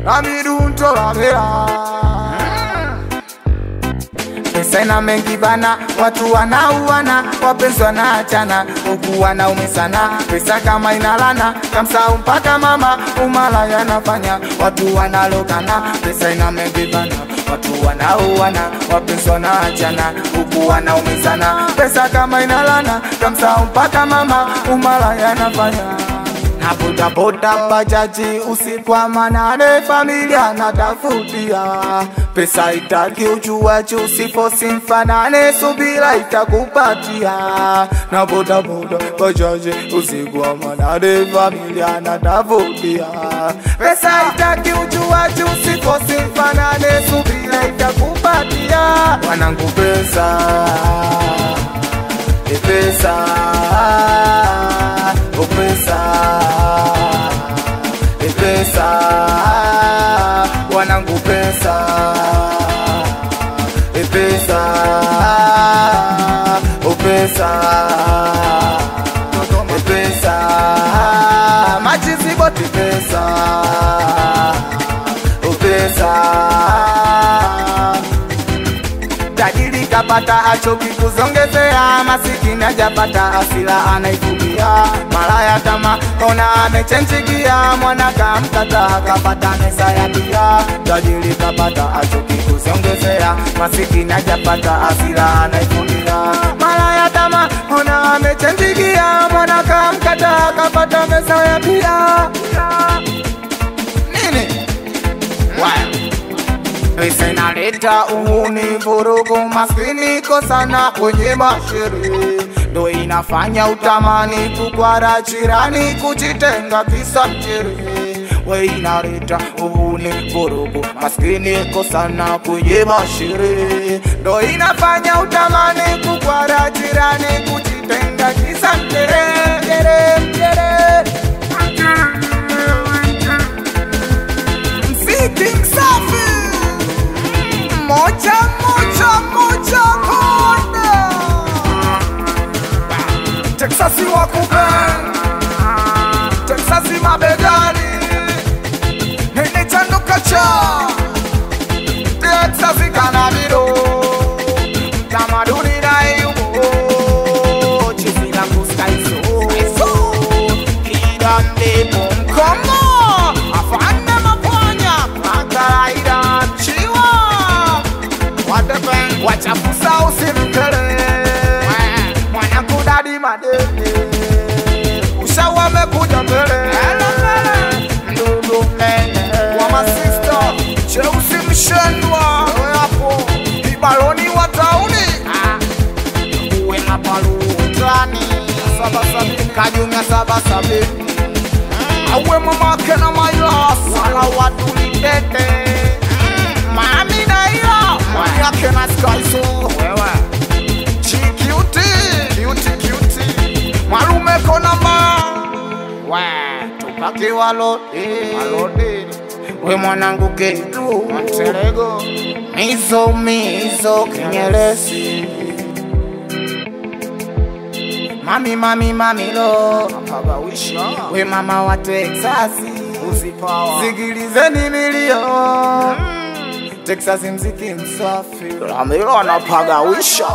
na midunto la vela. Pesa ina mengi bana, watu wanauana, wapenzi wanaachana, huku wanaume sana. Pesa kama inalana, kamsahau mpaka mama, umalaya yanafanya watu wanalokana. Pesa ina mengi bana, watu wanauana, wapenzi wanaachana, huku wanaume sana. Pesa kama inalana, kamsahau mpaka mama, umalaya yanafanya. Na boda boda bajaji usiku wa manane, familia natafutia. Pesa itaki ujuaji, usifosi mfanane, subira itakupatia. Na boda boda bajaji usiku wa manane, familia natafutia. Pesa itaki ujuaji, usifosi mfanane, subira itakupatia. Wanangu pesa, pesa, oh pesa, pesa, wanangu pesa, pesa, oh pesa, pesa, machizi boti pesa, oh pesa. Tajiri kapata achoki kuzongezea, masikini hajapata asila anaifugia. Malaya kama kona amechenjigia, mwana kamkata kapata mesa ya bia. Tajiri kapata achoki kuzongezea, masikini hajapata asila anaifugia. Malaya kama kona amechenjigia, mwana kamkata kapata mesa ya bia. Nini? Pesa inaleta uhuni, vurugu, maskini kosana kwenye masherehe. Ndo inafanya utamani kukwara jirani, kujitenga kisa mcherehe. We inaleta uhuni, vurugu, maskini kosana kwenye masherehe. Ndo inafanya utamani kukwara jirani, kujitenga kisa mcherehe. Mziki msafi, moja moja moja kona. Texasi wakupe, Texasi mabegani, nini chando kacha, Texasi kanabiro, tamaduni na yubo, chizi la kuskaiso, kidande pomkomo, afanya mapanya, makaraida chiwa. Wachafusa usimkele, mwana kudadi madele, ushawa mekuja mbele, ndugu mene wa masista, cheusi mshendwa, ibaloni wa tauni, uwe na palu utani, kajumia 7-7, awe mamake na maylas, wala watu litete, mami na ila, yake na skaiso, Cutie, malume konamba, tupake walode, we mwanangu ketu, mantelego, mizo kinyelesi. Mami lo, we mama wa Texasi, zigilizeni milio. Texasi mziki msafi, Ramiro anapagawisha.